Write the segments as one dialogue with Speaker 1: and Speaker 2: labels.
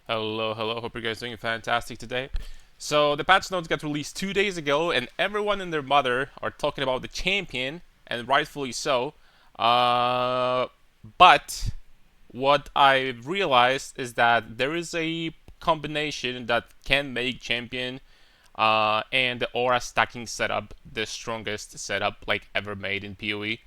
Speaker 1: Hello, hello. Hope you guys doing fantastic today. So the patch notes got released 2 days ago, and everyone and their mother are talking about the champion, and rightfully so. Uh, but what I realized is that there is a combination that can make champion and the aura stacking setup the strongest setup like ever made in PoE.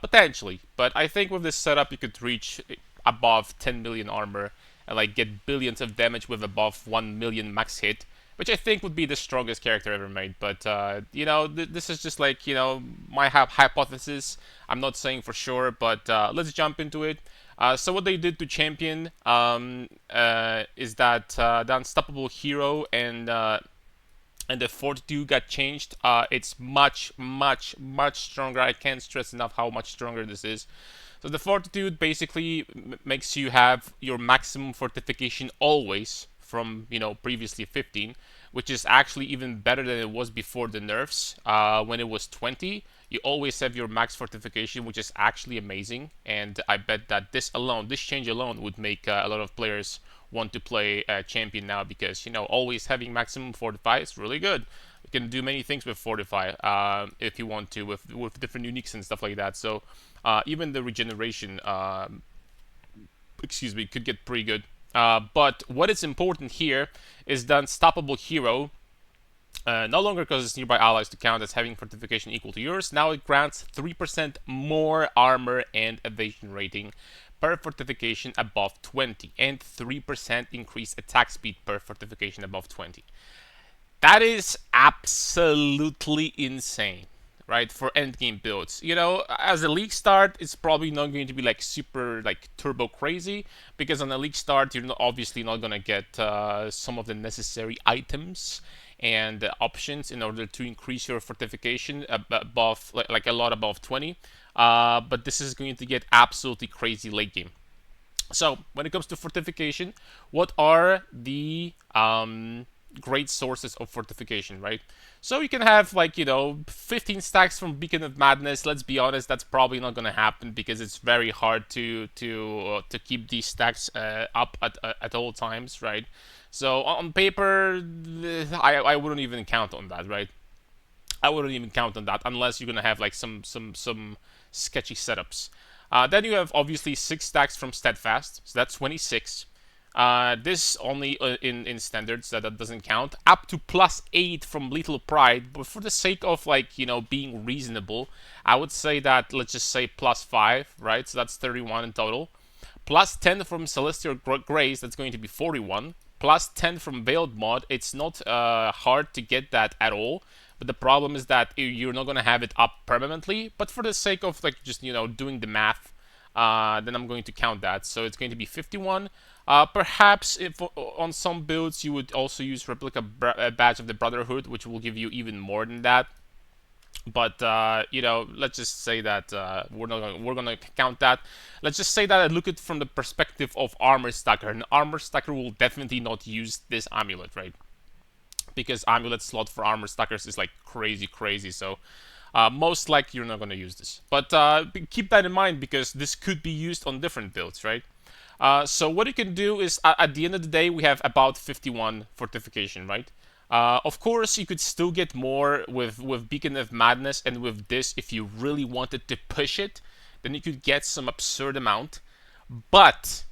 Speaker 1: Potentially, but I think with this setup you could reach above 10 million armor and like get billions of damage with above 1 million max hit, which I think would be the strongest character ever made. But this is just like my hypothesis. I'm not saying for sure, but let's jump into it. So what they did to champion is that the unstoppable hero and the Fortitude got changed. It's much, much, much stronger. I can't stress enough how much stronger this is. So the Fortitude basically makes you have your maximum fortification always from, previously 15, which is actually even better than it was before the nerfs. When it was 20, you always have your max fortification, which is actually amazing. And I bet that this change alone, would make a lot of players want to play champion now because always having maximum fortify is really good. You can do many things with fortify if you want to with different uniques and stuff like that. So even the regeneration, could get pretty good. But what is important here is the unstoppable hero. No longer causes nearby allies to count as having fortification equal to yours. Now it grants 3% more armor and evasion rating per fortification above 20, and 3% increased attack speed per fortification above 20. That is absolutely insane, right? For endgame builds. As a league start, it's probably not going to be like super like turbo crazy, because on a league start, you're obviously not gonna get some of the necessary items and options in order to increase your fortification above like a lot above 20. But this is going to get absolutely crazy late game. So when it comes to fortification, what are the great sources of fortification, right? So you can have 15 stacks from Beacon of Madness. Let's be honest, that's probably not going to happen because it's very hard to keep these stacks up at all times, right? So on paper, I wouldn't even count on that, right? I wouldn't even count on that unless you're gonna have like some sketchy setups. Then you have obviously 6 stacks from Steadfast, so that's 26. This only in standards, that doesn't count. Up to +8 from Lethal Pride, but for the sake of being reasonable, I would say that let's just say +5, right? So that's 31 in total. +10 from Celestial Grace, that's going to be 41. +10 from Veiled Mod, it's not hard to get that at all. But the problem is that you're not going to have it up permanently. But for the sake of just doing the math, then I'm going to count that. So it's going to be 51. Perhaps if on some builds you would also use Replica Badge of the Brotherhood, which will give you even more than that. But let's just say that we're gonna count that. Let's just say that I look at it from the perspective of Armor Stacker. An Armor Stacker will definitely not use this amulet, right? Because amulet slot for armor stackers is like crazy. So most likely you're not going to use this. But keep that in mind because this could be used on different builds, right? So what you can do is at the end of the day we have about 51 fortification, right? Of course, you could still get more with Beacon of Madness and with this if you really wanted to push it. Then you could get some absurd amount. But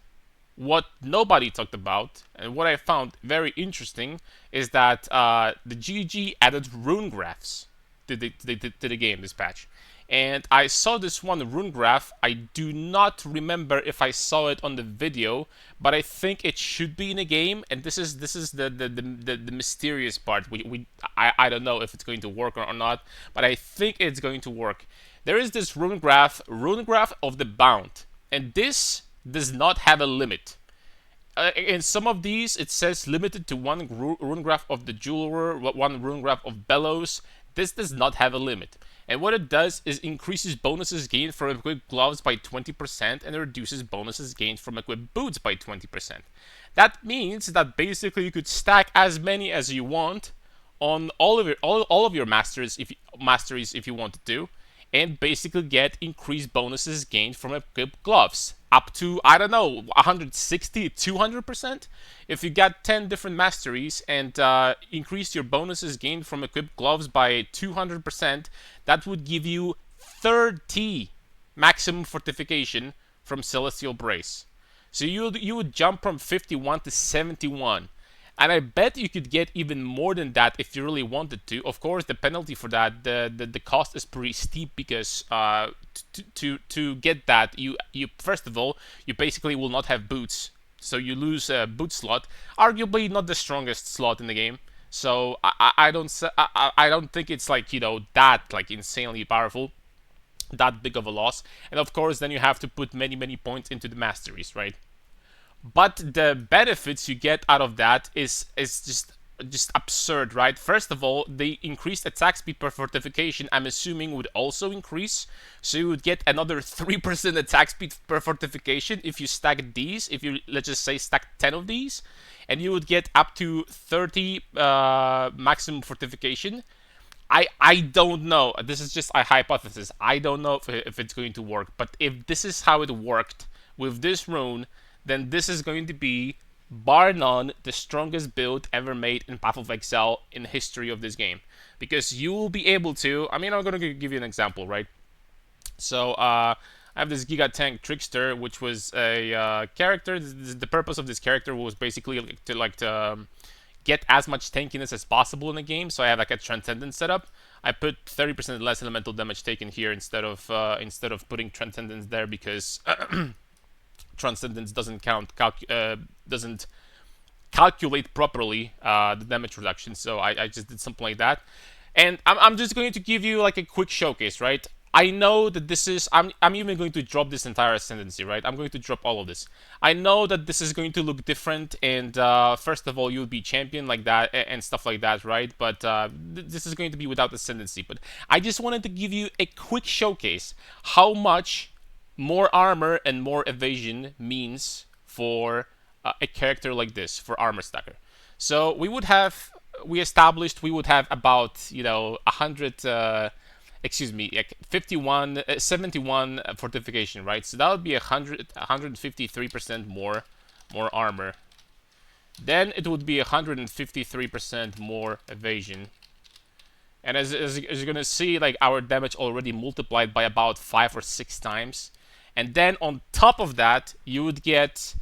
Speaker 1: what nobody talked about, and what I found very interesting, is that the GG added Runegraphs to the game this patch. And I saw this one Runegraph. I do not remember if I saw it on the video, but I think it should be in a game. And this is the mysterious part. I don't know if it's going to work or not, but I think it's going to work. There is this Runegraph of the Bound, and this does not have a limit. In some of these, it says limited to one rune graph of the Jeweler, one rune graph of Bellows. This does not have a limit. And what it does is increases bonuses gained from equipped gloves by 20% and reduces bonuses gained from equipped boots by 20%. That means that basically you could stack as many as you want on all of your masteries if you wanted to, and basically get increased bonuses gained from equipped gloves. up to, I don't know, 160, 200%. If you got 10 different masteries and increase your bonuses gained from equipped gloves by 200%, that would give you 30 maximum fortification from Celestial Brace. So you would jump from 51 to 71. And I bet you could get even more than that if you really wanted to. Of course, the penalty for that, the cost is pretty steep because to get that, you first of all, you basically will not have boots, so you lose a boot slot, arguably not the strongest slot in the game. So I don't think it's like, you know, that like insanely powerful, that big of a loss. And of course, then you have to put many points into the masteries, right? But the benefits you get out of that is just absurd, right? First of all, the increased attack speed per fortification, I'm assuming, would also increase. So you would get another 3% attack speed per fortification if you stack these. If you, let's just say, stack 10 of these. And you would get up to 30 maximum fortification. I don't know. This is just a hypothesis. I don't know if it's going to work. But if this is how it worked with this rune, then this is going to be, bar none, the strongest build ever made in Path of Exile in the history of this game. Because you will be able to, I mean, I'm going to give you an example, right? So, I have this Giga Tank Trickster, which was a character. The purpose of this character was basically to get as much tankiness as possible in the game. So I have like a Transcendence setup. I put 30% less elemental damage taken here instead of putting Transcendence there because Transcendence doesn't doesn't calculate properly the damage reduction. So I just did something like that, and I'm just going to give you like a quick showcase, right? I know that this is, I'm even going to drop this entire ascendancy, right? I'm going to drop all of this. I know that this is going to look different, and first of all, you'll be champion like that and stuff like that, right? But this is going to be without ascendancy. But I just wanted to give you a quick showcase how much more armor and more evasion means for a character like this, for Armor Stacker. So we established we would have about, you know, 71 fortification, right? So that would be 153% more armor. Then it would be 153% more evasion. And as you're gonna see, like, our damage already multiplied by about 5 or 6 times. And then on top of that, you would get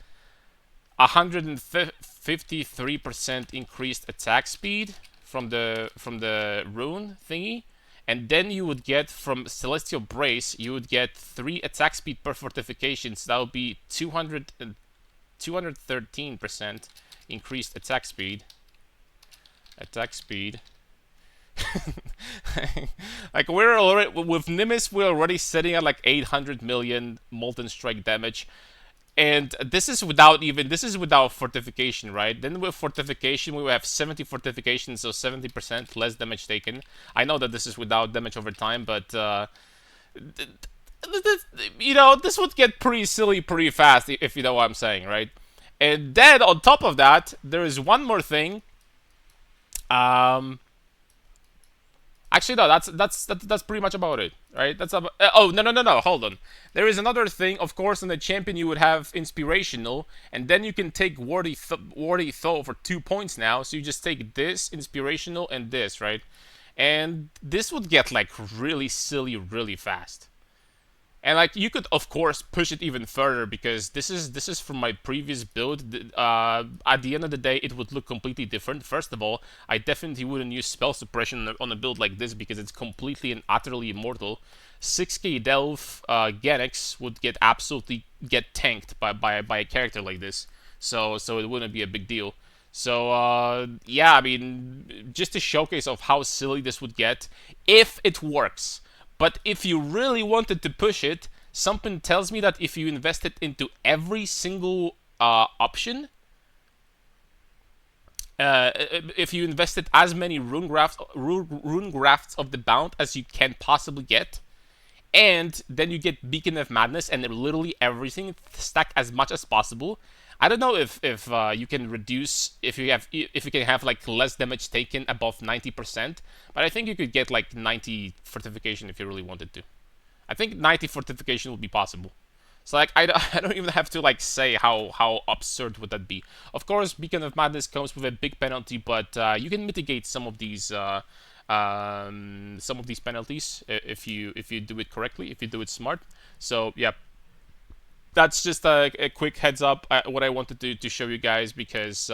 Speaker 1: 153% increased attack speed from the rune thingy. And then you would get from Celestial Brace, you would get 3 attack speed per fortification. So that would be 213% increased attack speed. Like, we're already, with Nimbus, we're already sitting at like 800 million Molten Strike damage. And this is without fortification, right? Then with fortification, we will have 70 fortification, so 70% less damage taken. I know that this is without damage over time, but you know, this would get pretty silly pretty fast, if you know what I'm saying, right? And then on top of that, there is one more thing. Actually, no, that's pretty much about it, right? That's about. Oh, no, hold on. There is another thing. Of course, in the champion you would have inspirational, and then you can take Worthy Thaw for 2 points now. So you just take this inspirational and this, right? And this would get like really silly really fast. And like, you could of course push it even further, because this is from my previous build. At the end of the day, it would look completely different. First of all, I definitely wouldn't use spell suppression on a build like this, because it's completely and utterly immortal. 6k Delve Ganex would absolutely get tanked by a character like this, so it wouldn't be a big deal. So yeah, I mean, just a showcase of how silly this would get if it works. But if you really wanted to push it, something tells me that if you invested into every single option, if you invested as many rune grafts of the bound as you can possibly get, and then you get Beacon of Madness and literally everything, stack as much as possible. I don't know if you can reduce, if you can have like less damage taken above 90%, but I think you could get like 90 fortification if you really wanted to. I think 90 fortification would be possible. So like I don't even have to like say how absurd would that be. Of course, Beacon of Madness comes with a big penalty, but you can mitigate some of these penalties if you do it correctly, if you do it smart. So yeah, that's just a quick heads up what I wanted to show you guys, because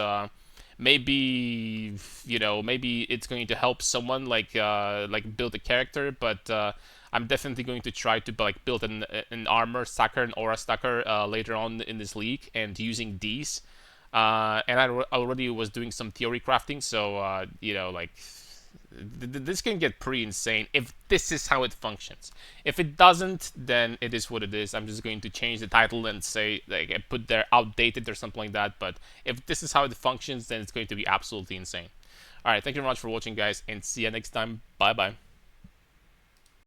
Speaker 1: maybe maybe it's going to help someone like build a character, but I'm definitely going to try to like build an armor stacker, an aura stacker later on in this league, and using these. And I already was doing some theory crafting, so like this can get pretty insane if this is how it functions. If it doesn't, then it is what it is. I'm just going to change the title and say, like, I put there outdated or something like that. But if this is how it functions, then it's going to be absolutely insane. Alright, thank you very much for watching, guys, and see you next time. Bye bye.